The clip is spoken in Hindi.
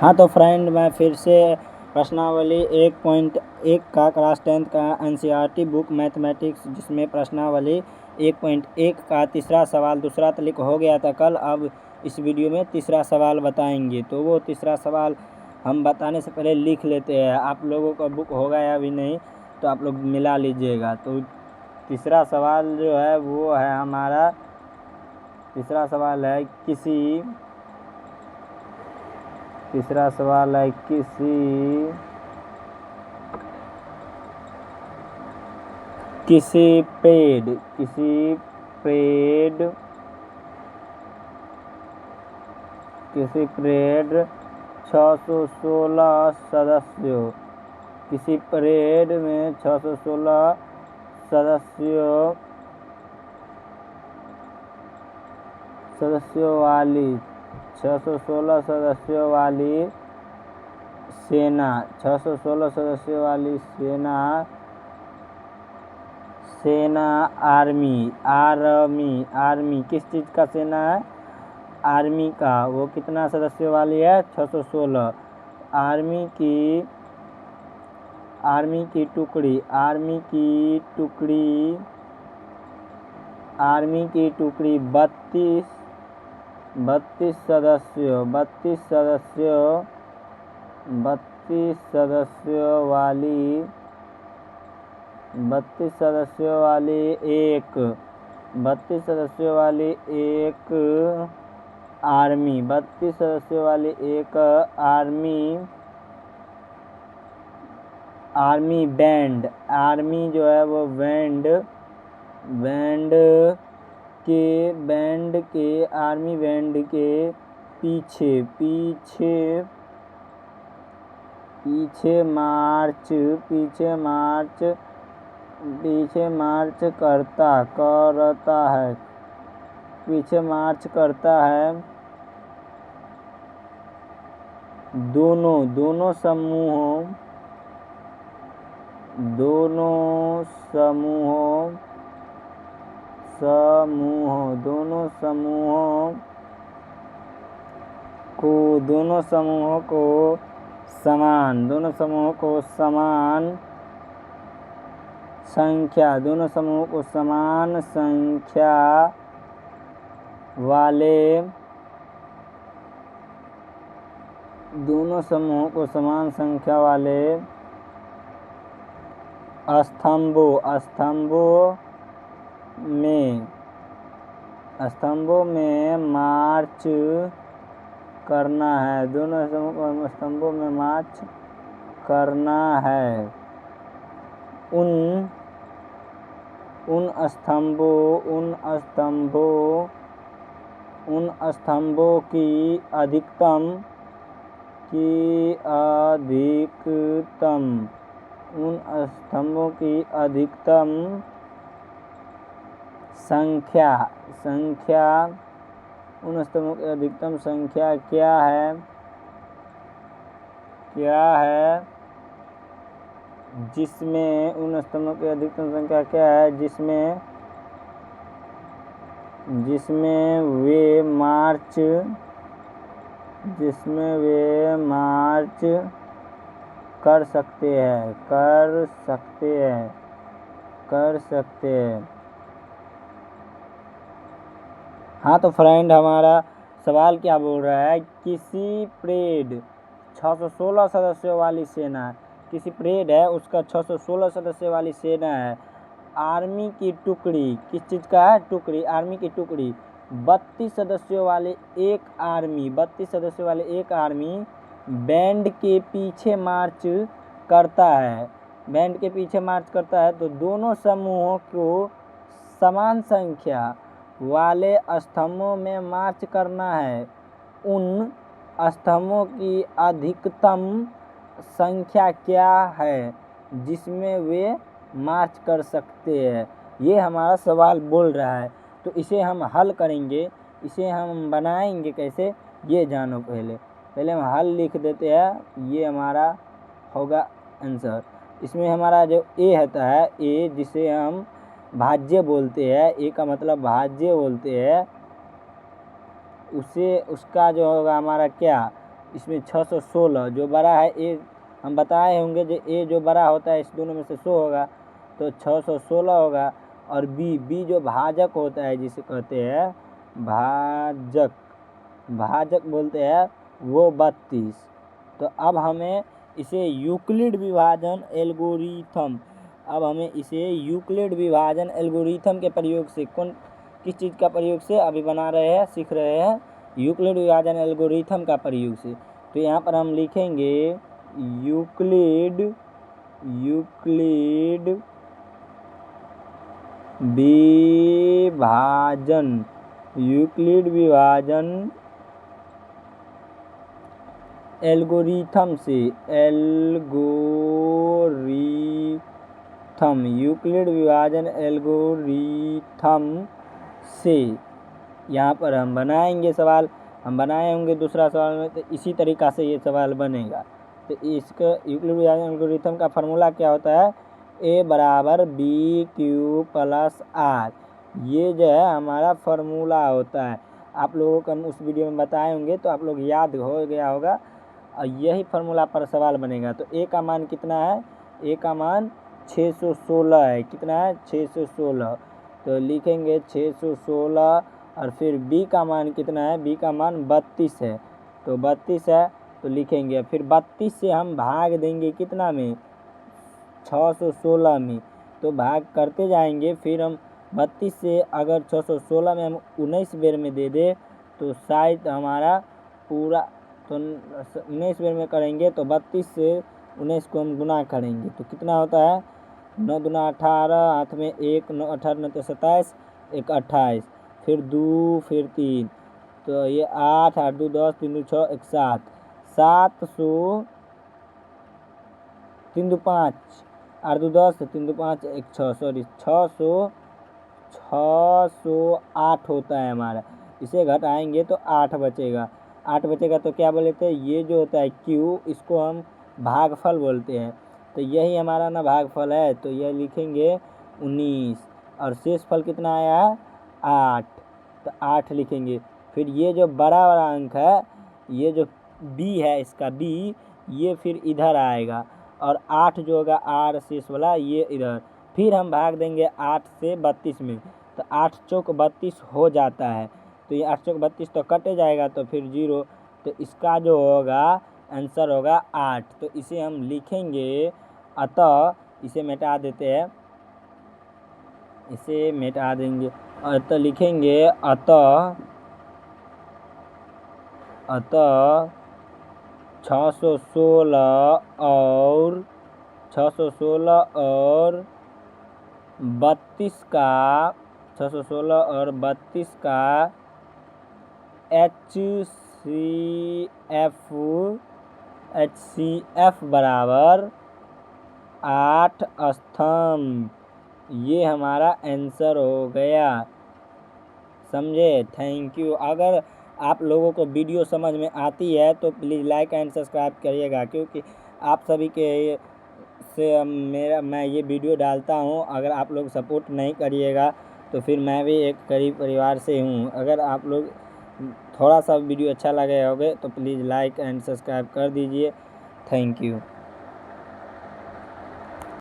हाँ तो फ्रेंड, मैं फिर से प्रश्नावली 1.1 का क्लास 10th का NCERT बुक मैथमेटिक्स, जिसमें प्रश्नावली 1.1 का तीसरा सवाल दूसरा तलिक हो गया था कल। अब इस वीडियो में तीसरा सवाल बताएंगे। तो वो तीसरा सवाल हम बताने से पहले लिख लेते हैं। आप लोगों का बुक होगा या भी नहीं, तो आप लोग मिला लीजिएगा। तो तीसरा सवाल जो है वो है हमारा, तीसरा सवाल है किसी परेड 616 सदस्यों, किसी परेड में 616 सदस्यों वाली 616 सदस्यों वाली सेना 616 सदस्यों वाली सेना आर्मी किस चीज़ का सेना है? आर्मी का। वो कितना सदस्यों वाली है? 616। आर्मी की टुकड़ी 32 सदस्यों वाली एक आर्मी बैंड। आर्मी जो है वो आर्मी बैंड के पीछे मार्च करता है। दोनों समूहों को समान संख्या वाले स्तंभों में मार्च करना है। दोनों स्तंभों में मार्च करना है। उन स्तंभों की अधिकतम संख्या क्या है? जिसमें वे मार्च कर सकते हैं। हाँ तो फ्रेंड, हमारा सवाल क्या बोल रहा है? किसी परेड 616 सदस्यों वाली सेना, किसी परेड है उसका 616 सदस्यों वाली सेना है। आर्मी की टुकड़ी किस चीज़ का है? टुकड़ी। आर्मी की टुकड़ी 32 सदस्यों वाले एक आर्मी बैंड के पीछे मार्च करता है। तो दोनों समूहों को समान संख्या वाले स्तंभों में मार्च करना है। उन स्तंभों की अधिकतम संख्या क्या है जिसमें वे मार्च कर सकते हैं? ये हमारा सवाल बोल रहा है। तो इसे हम हल करेंगे। इसे हम बनाएंगे कैसे, ये जानो। पहले हम हल लिख देते हैं। ये हमारा होगा आंसर। इसमें हमारा जो ए होता है, ए जिसे हम भाज्य बोलते हैं, ए का मतलब भाज्य बोलते हैं, उसका जो होगा हमारा क्या? इसमें 616 जो बड़ा है ए, हम बताए होंगे जो ए जो बड़ा होता है इस दोनों में से 100 होगा तो 616 होगा। और बी जो भाजक होता है जिसे कहते हैं भाजक बोलते हैं वो 32। तो अब हमें इसे यूक्लिड विभाजन एल्गोरिथम के प्रयोग से किस चीज़ का प्रयोग से अभी सीख रहे हैं यूक्लिड विभाजन एल्गोरिथम का प्रयोग से। तो यहाँ पर हम लिखेंगे यूक्लिड विभाजन एल्गोरिथम से यूक्लिड विभाजन एल्गोरिथम से यहाँ पर हम बनाएंगे सवाल, हम बनाए होंगे दूसरा सवाल में, तो इसी तरीक़ा से ये सवाल बनेगा। तो इसका यूक्लिड विभाजन एल्गोरिथम का फार्मूला क्या होता है, A बराबर BQ प्लस R, ये जो है हमारा फार्मूला होता है। आप लोगों को हम उस वीडियो में बताए होंगे तो आप लोग याद हो गया होगा, और यही फार्मूला पर सवाल बनेगा। तो A का मान कितना है, A का मान 616 है। कितना है, 616। तो लिखेंगे 616, और फिर B का मान कितना है, B का मान 32 है। तो 32 है तो लिखेंगे, फिर 32 से हम भाग देंगे कितना में, 616 में। तो भाग करते जाएंगे, फिर हम 32 से अगर 616 में हम 19 बेर में दे दे तो शायद हमारा पूरा, तो 19 बेर में करेंगे तो 32 से 19 को हम गुना करेंगे तो कितना होता है, 9 दूना 18, हाथ में 1, 9 18 9 27, 1 28, फिर 2, फिर 3, तो ये 8 8 2 10, 3 2 6, 1 7, 700, 3 2 5, 8 2 10, 3 2 5, 1 6, सॉरी 608 होता है हमारा। इसे घटाएंगे तो 8 बचेगा। 8 बचेगा तो क्या बोलते हैं, ये जो होता है Q, इसको हम भागफल बोलते हैं। तो यही हमारा ना भागफल है, तो यह लिखेंगे 19, और शेष फल कितना आया है 8, तो 8 लिखेंगे। फिर ये जो बड़ा वाला अंक है, ये जो B है इसका B, ये फिर इधर आएगा, और 8 जो होगा R शेष वाला ये इधर। फिर हम भाग देंगे 8 से 32 में, तो 8 चौक 32 हो जाता है। तो ये 8 चौक 32 तो कटे जाएगा, तो फिर 0, तो इसका जो होगा आंसर होगा 8। तो इसे हम लिखेंगे, अतः इसे मिटा देते हैं, इसे मिटा देंगे, अतः लिखेंगे अतः 616 और 32 का 616 और 32 का HCF बराबर 8 स्तंभ, ये हमारा आंसर हो गया। समझे? Thank you. अगर आप लोगों को वीडियो समझ में आती है तो प्लीज़ लाइक एंड सब्सक्राइब करिएगा, क्योंकि आप सभी के से मैं ये वीडियो डालता हूँ। अगर आप लोग सपोर्ट नहीं करिएगा तो फिर मैं भी एक गरीब परिवार से हूँ। अगर आप लोग थोड़ा सा वीडियो अच्छा लगे होगे तो प्लीज़ लाइक एंड सब्सक्राइब कर दीजिए। Thank you.